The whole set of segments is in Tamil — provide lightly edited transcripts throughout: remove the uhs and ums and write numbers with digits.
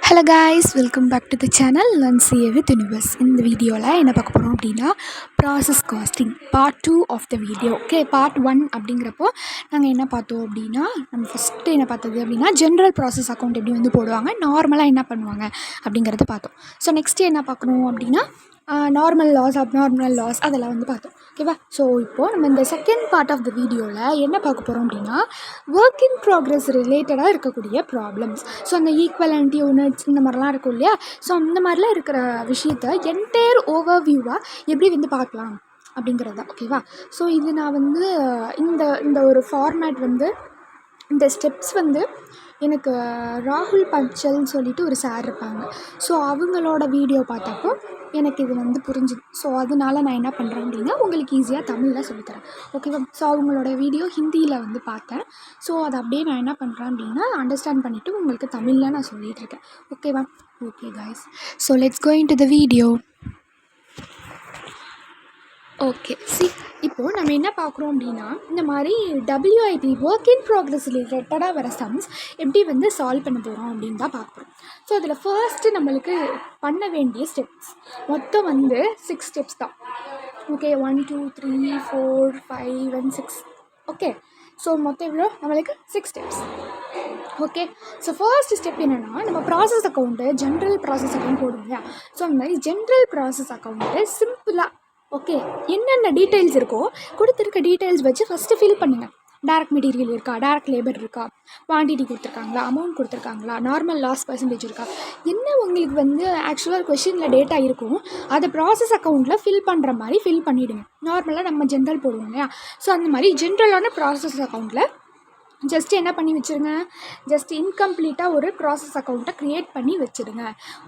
Hello guys, welcome back to the channel learn CA with universe. இந்த வீடியோவில் என்ன பார்க்க போகிறோம் அப்படின்னா, process costing part 2 of the video. Okay, part 1 அப்படிங்கிறப்போ நாங்கள் என்ன பார்த்தோம் அப்படின்னா, நம்ம ஃபஸ்ட்டு என்ன பார்த்தது அப்படின்னா, ஜென்ரல் ப்ராசஸ் அக்கௌண்ட் எப்படி வந்து போடுவாங்க, நார்மலாக என்ன பண்ணுவாங்க அப்படிங்கிறத பார்த்தோம். ஸோ நெக்ஸ்ட்டு என்ன பார்க்கணும் அப்படின்னா, நார்மல் லாஸ், அப்நார்மல் லாஸ் அதெல்லாம் வந்து பார்த்தோம். ஓகேவா? ஸோ இப்போது நம்ம இந்த செகண்ட் பார்ட் ஆஃப் த வீடியோவில் என்ன பார்க்க போகிறோம் அப்படின்னா, ஒர்க் இன் ப்ராக்ரஸ் ரிலேட்டடாக இருக்கக்கூடிய ப்ராப்ளம்ஸ். ஸோ அந்த ஈக்குவலண்ட் யூனிட்ஸ் இந்த மாதிரிலாம் இருக்கும் இல்லையா? ஸோ அந்த மாதிரிலாம் இருக்கிற விஷயத்த என்டையர் ஓவர்வியூவாக எப்படி வந்து பார்க்கலாம் அப்படிங்கிறது தான். ஓகேவா? ஸோ இது நான் வந்து இந்த இந்த ஒரு ஃபார்மேட் வந்து இந்த ஸ்டெப்ஸ் வந்து எனக்கு ராகுல் பஞ்சல்னு சொல்லிட்டு ஒரு சார் இருப்பாங்க. ஸோ அவங்களோட வீடியோ பார்த்தப்போ எனக்கு இது வந்து புரிஞ்சுது. ஸோ அதனால நான் என்ன பண்ணுறேன் அப்படின்னா, உங்களுக்கு ஈஸியாக தமிழில் சொல்லித்தரேன். ஓகேவா? ஸோ அவங்களோட வீடியோ ஹிந்தியில் வந்து பார்த்தேன். ஸோ அதை அப்படியே நான் என்ன பண்ணுறேன் அப்படின்னா, அண்டர்ஸ்டாண்ட் பண்ணிவிட்டு உங்களுக்கு தமிழில் நான் சொல்லிகிட்ருக்கேன். ஓகேவா? Okay guys, so let's go into the video. Okay, இப்போது நம்ம என்ன பார்க்குறோம் அப்படின்னா, இந்த மாதிரி டபிள்யூஐபி ஒர்க் இன் ப்ராக்ரஸ் ரிலேட்டடாக வர சம்ஸ் எப்படி வந்து சால்வ் பண்ண போகிறோம் அப்படின்னு தான் பார்க்குறோம். ஸோ அதில் ஃபர்ஸ்ட்டு நம்மளுக்கு பண்ண வேண்டிய ஸ்டெப்ஸ் மொத்தம் வந்து 6 ஸ்டெப்ஸ் தான். Okay, 1 2 3 4 5 and 6. ஓகே, ஸோ மொத்தம் எவ்வளோ நம்மளுக்கு 6 steps. Okay, so first step என்னென்னா, நம்ம process account general process account போடுவோம் இல்லையா? ஸோ அந்த மாதிரி ஜென்ரல் ப்ராசஸ் அக்கௌண்ட்டு சிம்பிளாக ஓகே என்னென்ன டீட்டெயில்ஸ் இருக்கோ கொடுத்துருக்க டீட்டெயில்ஸ் வச்சு ஃபஸ்ட்டு ஃபில் பண்ணுங்கள். டேரக்ட் மெட்டீரியல் இருக்கா, டேரக்ட் லேபர் இருக்கா, குவான்டிட்டி கொடுத்துருக்காங்களா, அமௌண்ட் கொடுத்துருக்காங்களா, நார்மல் லாஸ் பர்சன்டேஜ் இருக்கா, என்ன உங்களுக்கு வந்து ஆக்சுவலாக கொஷினில் டேட்டா இருக்கும் அதை ப்ராசஸ் அக்கௌண்ட்டில் ஃபில் பண்ணுற மாதிரி ஃபில் பண்ணிவிடுங்க. நார்மலாக நம்ம ஜென்ரல் போடுவோம் இல்லையா? ஸோ அந்த மாதிரி ஜென்ரலான ப்ராசஸ் அக்கௌண்ட்டில் ஜஸ்ட் என்ன பண்ணி வச்சுருங்க, ஜஸ்ட் இன்கம்ப்ளீட்டாக ஒரு ப்ராசஸ் அக்கௌண்ட்டை க்ரியேட் பண்ணி வச்சுடுங்க.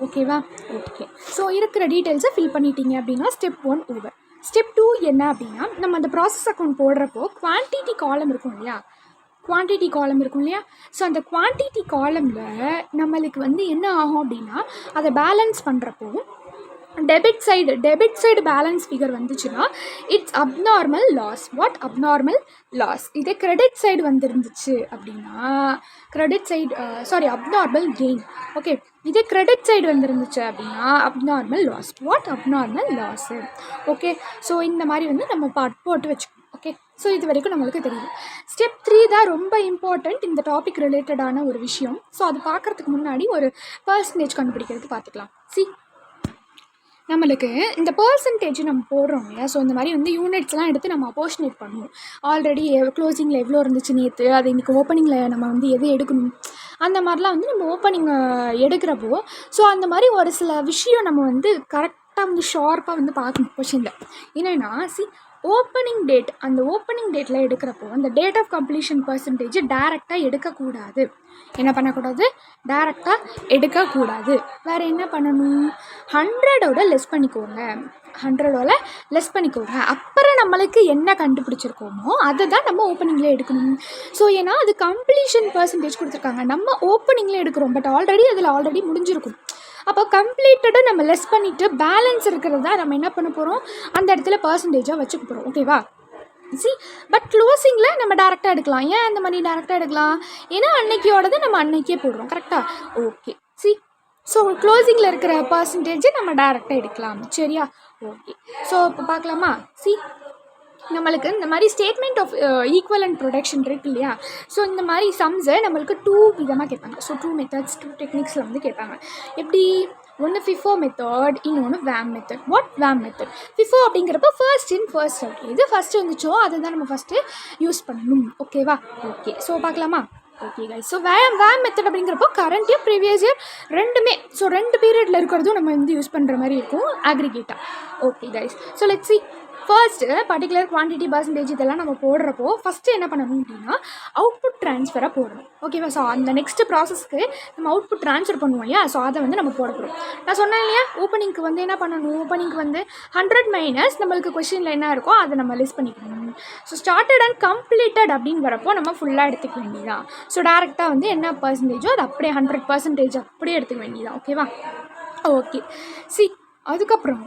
ஓகேவா? ஓகே, ஸோ இருக்கிற டீட்டெயில்ஸை ஃபில் பண்ணிட்டீங்க அப்படின்னா ஸ்டெப் 1 ஓவர். ஸ்டெப் 2 என்ன அப்படின்னா, நம்ம அந்த ப்ராசஸ் அக்கௌண்ட் போடுறப்போ குவான்டிட்டி காலம் இருக்கும் இல்லையா? ஸோ அந்த குவான்டிட்டி காலமில் நம்மளுக்கு வந்து என்ன ஆகும் அப்படின்னா, அதை பேலன்ஸ் பண்ணுறப்போ டெபிட் சைடு பேலன்ஸ் ஃபிகர் வந்துச்சுன்னா it's abnormal loss. What abnormal loss. இதே கிரெடிட் சைடு வந்துருந்துச்சு அப்படின்னா அப்நார்மல் கெயின். ஓகே, இதே கிரெடிட் சைடு வந்துருந்துச்சு அப்படின்னா abnormal loss. What abnormal loss. Okay, so இந்த மாதிரி வந்து நம்ம போட்டு வச்சுக்கணும். ஓகே, ஸோ இது வரைக்கும் நம்மளுக்கு தெரியும். ஸ்டெப் 3 தான் ரொம்ப இம்பார்ட்டண்ட், இந்த டாபிக் ரிலேட்டடான ஒரு விஷயம். ஸோ அது பார்க்குறதுக்கு முன்னாடி ஒரு பர்சன்டேஜ் கண்டுபிடிக்கிறது பார்த்துக்கலாம். நம்மளுக்கு இந்த பர்சன்டேஜ் நம்ம போடுறோம் இல்லையா? ஸோ இந்த மாதிரி வந்து யூனிட்ஸ்லாம் எடுத்து நம்ம அப்போர்ஷனேட் பண்ணுவோம். ஆல்ரெடி க்ளோசிங்கில் எவ்வளோ இருந்துச்சு நேற்று, அது இன்றைக்கி ஓப்பனிங்கில் நம்ம வந்து எது எடுக்கணும், அந்த மாதிரிலாம் வந்து நம்ம ஓப்பனிங் எடுக்கிறப்போ ஸோ அந்த மாதிரி ஒரு சில விஷயம் நம்ம வந்து கரெக்டாக வந்து ஷார்ப்பாக வந்து பார்க்கணும் கொஷினில். என்னென்னா ஓப்பனிங் டேட், அந்த ஓப்பனிங் டேட்டில் எடுக்கிறப்போ அந்த டேட் ஆஃப் கம்ப்ளீஷன் பர்சன்டேஜ் டேரெக்டாக எடுக்கக்கூடாது. என்ன பண்ணக்கூடாது? டேரெக்டாக எடுக்கக்கூடாது. வேறு என்ன பண்ணணும்? 100ஓட லெஸ் பண்ணிக்கோங்க. அப்புறம் நம்மளுக்கு என்ன கண்டுபிடிச்சிருக்கோமோ அதை தான் நம்ம ஓப்பனிங்கில் எடுக்கணும். ஸோ ஏன்னா அது கம்ப்ளீஷன் பர்சன்டேஜ் கொடுத்துருக்காங்க, நம்ம ஓப்பனிங்கில் எடுக்கிறோம். பட் ஆல்ரெடி முடிஞ்சிருக்கும். அப்போ கம்ப்ளீட்டடாக நம்ம லெஸ் பண்ணிவிட்டு பேலன்ஸ் இருக்கிறது தான் நம்ம என்ன பண்ண போகிறோம், அந்த இடத்துல பர்சன்டேஜாக வச்சுக்க போகிறோம். ஓகேவா? பட் க்ளோசிங்கில் நம்ம டேரெக்டாக எடுக்கலாம். ஏன் அந்த மாதிரி டேரெக்டாக எடுக்கலாம்? ஏன்னா அன்னைக்கியோடதை நம்ம அன்னைக்கே போடுறோம். கரெக்டாக? ஓகே, ஸோ க்ளோசிங்கில் இருக்கிற பர்சன்டேஜை நம்ம டேரெக்டாக எடுக்கலாம். சரியா? ஓகே, ஸோ இப்போ பார்க்கலாமா? நம்மளுக்கு இந்த மாதிரி ஸ்டேட்மெண்ட் ஆஃப் ஈக்குவலண்ட் ப்ரொடக்ஷன் இருக்கு இல்லையா? ஸோ இந்த மாதிரி சம்ஸை நம்மளுக்கு 2 விதமாக கேட்பாங்க. ஸோ 2 மெத்தட்ஸ் 2 டெக்னிக்ஸில் வந்து கேட்பாங்க. எப்படி? ஒன்று FIFO மெத்தட், இன்னொன்று VAM method. What VAM method? FIFO அப்படிங்கிறப்ப ஃபர்ஸ்ட் இன் ஃபர்ஸ்ட் அவுட். எது ஃபஸ்ட்டு வந்துச்சோ அதை தான் நம்ம ஃபஸ்ட்டு யூஸ் பண்ணணும். ஓகேவா? ஓகே, ஸோ பார்க்கலாமா? Okay guys, so VAM method அப்படிங்கிறப்போ கரண்ட் இயர் ப்ரீவியஸ் இயர் ரெண்டுமே, ஸோ 2 பீரியடில் இருக்கிறதும் நம்ம வந்து யூஸ் பண்ணுற மாதிரி இருக்கும் அக்ரிகேட்டாக. Okay guys, so let's first particular quantity percentage இதெல்லாம் நம்ம போடுறப்போ ஃபஸ்ட்டு என்ன பண்ணணும் அப்படின்னா அவுட்புட் ட்ரான்ஸ்ஃபரை போடணும். ஓகேவா? ஸோ அந்த நெக்ஸ்ட்டு ப்ராசஸ்க்கு நம்ம அவுட்புட் ட்ரான்ஸ்ஃபர் பண்ணுவோம் இல்லையா? ஸோ அதை வந்து நம்ம போட போகிறோம். நான் சொன்னேன் இல்லையா, ஓப்பனிங்க்கு வந்து என்ன பண்ணணும், ஓப்பனிங்க்கு வந்து 100 மைனஸ் நம்மளுக்கு கொஷினில் என்ன இருக்கோ அதை நம்ம லிஸ்ட் பண்ணிக்கணும். ஸோ ஸ்டார்டட் அண்ட் கம்ப்ளீட்டட் அப்படின்னு வரப்போ நம்ம ஃபுல்லாக எடுத்துக்க வேண்டியதான். ஸோ டேரெக்டாக வந்து என்ன பர்சன்டேஜோ அது அப்படியே 100% அப்படியே எடுத்துக்க வேண்டியதான். ஓகேவா? ஓகே, அதுக்கப்புறம்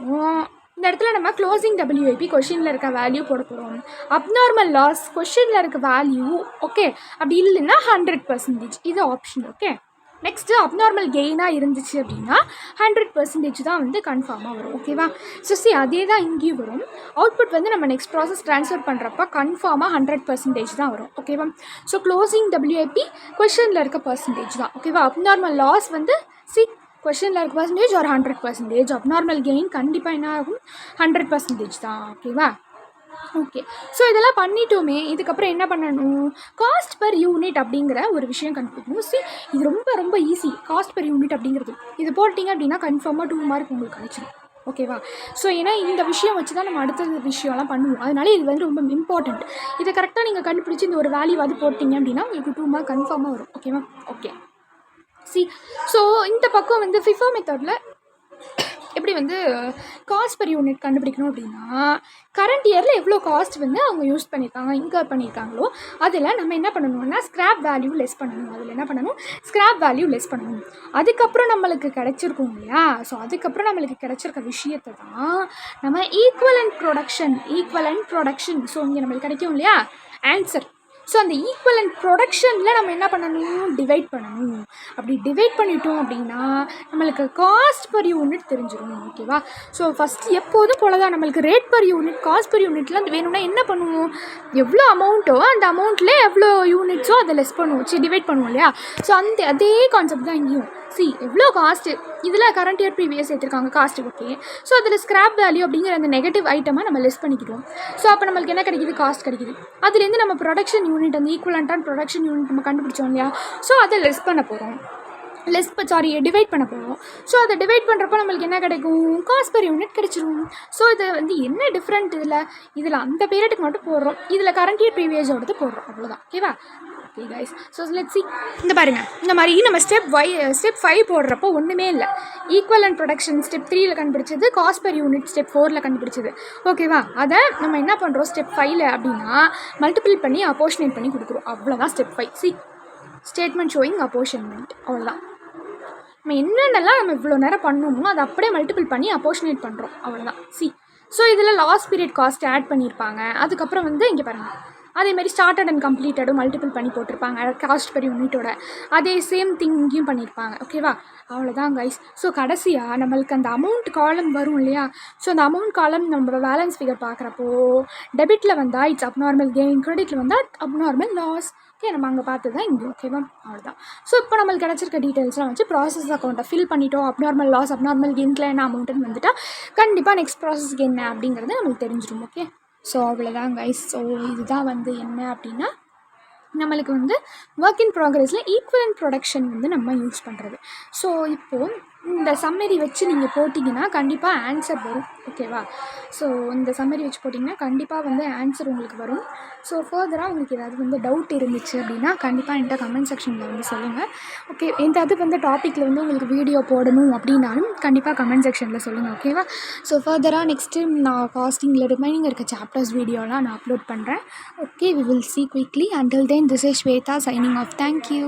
இந்த இடத்துல நம்ம க்ளோசிங் டபிள்யூஐபி கொஷினில் இருக்க வேல்யூ போட போகிறோம். அப்நார்மல் லாஸ் கொஷினில் இருக்க வேல்யூ. ஓகே, அப்படி இல்லைன்னா 100%, இது ஆப்ஷன். ஓகே, நெக்ஸ்ட்டு அப்நார்மல் கெயினாக இருந்துச்சு அப்படின்னா 100% தான் வந்து கன்ஃபார்மாக வரும். ஓகேவா? ஸோ அதே தான் இங்கேயும் வரும். அவுட்புட் வந்து நம்ம நெக்ஸ்ட் ப்ராசஸ் ட்ரான்ஸ்ஃபர் பண்ணுறப்ப கன்ஃபார்மாக 100% தான் வரும். ஓகேவா? ஸோ க்ளோசிங் WIP கொஷனில் இருக்க பர்சன்டேஜ் தான். ஓகேவா? அப்நார்மல் லாஸ் வந்து கொஷனில் இருக்க பர்சன்டேஜ் ஒரு 100%. அப்நார்மல் கெயின் கண்டிப்பாக என்ன ஆகும்? 100% தான். ஓகேவா? ஓகே. ஸோ இதெல்லாம் பண்ணிட்டோமே, இதுக்கப்புறம் என்ன பண்ணணும்? காஸ்ட் பெர் யூனிட் அப்படிங்கிற ஒரு விஷயம் கண்டுபிடிக்கணும். இது ரொம்ப ரொம்ப ஈஸி. காஸ்ட் பெர் யூனிட் அப்படிங்கிறது இது போட்டிங்க அப்படின்னா கன்ஃபார்மாக 2 மார்க் உங்களுக்கு கிடைச்சிடும். ஓகேவா? ஸோ ஏன்னா இந்த விஷயம் வச்சு தான் நம்ம அடுத்த விஷயம்லாம் பண்ணுவோம். அதனால இது வந்து ரொம்ப இம்பார்ட்டண்ட். இதை கரெக்டாக நீங்கள் கண்டுபிடிச்சி இந்த ஒரு வேல்யூவாவது போட்டிங்க அப்படின்னா உங்களுக்கு 2 மார்க் கன்ஃபார்மாக வரும். ஓகேவா? ஓகே. ஸோ இந்த பக்கம் வந்து ஃபிஃபோ மெத்தடில் எப்படி வந்து காஸ்ட் பெர் யூனிட் கண்டுபிடிக்கணும் அப்படின்னா, கரண்ட் இயரில் எவ்வளோ காஸ்ட் வந்து அவங்க யூஸ் பண்ணியிருக்காங்க, இன்கர் பண்ணியிருக்காங்களோ அதில் நம்ம என்ன பண்ணணும்னா ஸ்க்ராப் வேல்யூ லெஸ் பண்ணணும். அதில் என்ன பண்ணணும்? ஸ்க்ராப் வேல்யூ லெஸ் பண்ணணும். அதுக்கப்புறம் நம்மளுக்கு கிடச்சிருக்கும் இல்லையா? ஸோ அதுக்கப்புறம் நம்மளுக்கு கிடச்சிருக்க விஷயத்தை தான் நம்ம ஈக்குவலண்ட் ப்ரொடக்ஷன் ஸோ இங்கே நம்மளுக்கு கிடைக்கும் இல்லையா ஆன்சர். ஸோ அந்த ஈக்குவலண்ட் ப்ரொடக்ஷனில் நம்ம என்ன பண்ணணும்? டிவைட் பண்ணணும். அப்படி டிவைட் பண்ணிட்டோம் அப்படின்னா நம்மளுக்கு காஸ்ட் பெர் யூனிட் தெரிஞ்சிடும். ஓகேவா? ஸோ ஃபஸ்ட்டு எப்போதும் போல தான் நம்மளுக்கு rate per unit, cost per யூனிட்லாம் வேணும்னா என்ன பண்ணுவோம்? எவ்வளோ அமௌண்ட்டோ அந்த அமௌண்ட்டில் எவ்வளோ யூனிட்ஸோ அதை லெஸ் பண்ணுவோம், டிவைட் பண்ணுவோம் இல்லையா? ஸோ அதே கான்செப்ட் தான் இங்கேயும். எவ்வளோ காஸ்ட்டு இதில் கரண்ட் இயர் ப்ரீவியஸ் எடுத்துருக்காங்க காஸ்ட். ஓகே. ஸோ அதில் ஸ்க்ராப் வேல்யூ அப்படிங்கிற அந்த நெகட்டிவ் ஐட்டமாக நம்ம லெஸ் பண்ணிக்கிட்டோம். ஸோ அப்போ நம்மளுக்கு என்ன கிடைக்கிது? காஸ்ட் கிடைக்கிது. அதுலேருந்து நம்ம ப்ரொடக்ஷன் யூனிட் அந்த ஈக்குவலண்ட்டான ப்ரொடக்ஷன் யூனிட் நம்ம கண்டுபிடிச்சோம் இல்லையா? ஸோ அதை லெஸ் பண்ண போகிறோம். டிவைட் பண்ண போகிறோம். ஸோ அதை டிவைட் பண்ணுறப்போ நம்மளுக்கு என்ன கிடைக்கும்? காஸ்ட் பெர் யூனிட் கிடைச்சிரும். ஸோ இது வந்து என்ன டிஃப்ரெண்ட் இதில் அந்த பீரியடுக்கு மட்டும் போடுறோம், இதில் கரண்ட் இயர் ப்ரீவியஸோடது போடுறோம். அவ்வளோதான். ஓகேவா? Okay guys. So let's see. இந்த பாருங்கள், இந்த மாதிரி நம்ம ஸ்டெப் 5 போடுறப்போ ஒன்றுமே இல்லை. ஈக்குவலண்ட் ப்ரொடக்ஷன் ஸ்டெப் 3ல் கண்டுபிடிச்சது, காஸ்ட் பெர் யூனிட் ஸ்டெப் 4ல் கண்டுபிடிச்சது. ஓகேவா? அதை நம்ம என்ன பண்ணுறோம் ஸ்டெப் 5ல் அப்படின்னா மல்டிபிள் பண்ணி அப்போர்ஷனேட் பண்ணி கொடுக்குறோம். அவ்வளோதான் ஸ்டெப் 5. Statement showing அப்போர்ஷன்மெண்ட். அவ்வளோதான். நம்ம என்னென்னலாம் நம்ம இவ்வளோ நேரம் பண்ணணுமோ அதை அப்படியே மல்டிபிள் பண்ணி அப்போர்ஷனேட் பண்ணுறோம். அவ்வளோதான். ஸோ இதில் லாஸ்ட் பீரியட் காஸ்ட் ஆட் பண்ணியிருப்பாங்க. அதுக்கப்புறம் வந்து இங்கே பாருங்கள், அதேமாதிரி ஸ்டார்டட் அண்ட் கம்ப்ளீட்டடும் மல்டிபிள் பண்ணி போட்டிருப்பாங்க காஸ்ட் பெர் யூனிட்டோட. அதே சேம் திங் இங்கேயும் பண்ணியிருப்பாங்க. ஓகேவா? அவ்வளோதான் கைஸ். ஸோ கடைசியாக நம்மளுக்கு அந்த அமௌண்ட் காலம் வரும் இல்லையா? ஸோ அந்த அமௌண்ட் காலம் நம்ம பேலன்ஸ் ஃபிகர் பார்க்குறப்போ டெபிட்டில் வந்தால் இட்ஸ் அப்நார்மல் கெயின், கிரெடிட்டில் வந்தால் அப்நார்மல் லாஸ். ஓகே, நம்ம அங்கே பார்த்து தான் இங்கே. ஓகேவா? அவ்வளோதான். ஸோ இப்போ நம்மளுக்கு கிடச்சிருக்க டீட்டெயில்ஸ்லாம் வச்சு ப்ராசஸ் அக்கௌண்ட்டை ஃபில் பண்ணிட்டோம். அப்நார்மல் லாஸ், அப்நார்மல் கெயின்கில் என்ன அமௌண்ட்டுன்னு வந்துட்டால் கண்டிப்பாக நெக்ஸ்ட் ப்ராசஸ்க்கு என்ன அப்படிங்கிறது நம்மளுக்கு தெரிஞ்சிடும். ஓகே. ஸோ அவ்வளோதான் கைஸ். ஸோ இதுதான் வந்து என்ன அப்படின்னா நம்மளுக்கு வந்து ஒர்க் இன் ப்ராக்ரஸில் ஈக்குவலண்ட் ப்ரொடக்ஷன் வந்து நம்ம யூஸ் பண்ணுறது. ஸோ இப்போது இந்த சம்மரி வச்சு நீங்கள் போட்டிங்கன்னா கண்டிப்பாக ஆன்சர் வரும். ஓகேவா? ஸோ இந்த சம்மரி வச்சு போட்டிங்கன்னா கண்டிப்பாக வந்து ஆன்சர் உங்களுக்கு வரும். ஸோ ஃபர்தராக உங்களுக்கு ஏதாவது வந்து டவுட் இருந்துச்சு அப்படின்னா கண்டிப்பாக என்கிட்ட கமெண்ட் செக்ஷனில் வந்து சொல்லுங்கள். ஓகே, எதாவது வந்து டாப்பிக்கில் வந்து உங்களுக்கு வீடியோ போடணும் அப்படின்னாலும் கண்டிப்பாக கமெண்ட் செக்ஷனில் சொல்லுங்கள். ஓகேவா? ஸோ ஃபர்தராக நெக்ஸ்ட்டு நான் காஸ்டிங்கில் ரிமைனிங் இருக்க சாப்டர்ஸ் வீடியோலாம் நான் அப்லோட் பண்ணுறேன். Okay, we will see quickly. Until then, this is Shweta signing off. Thank you.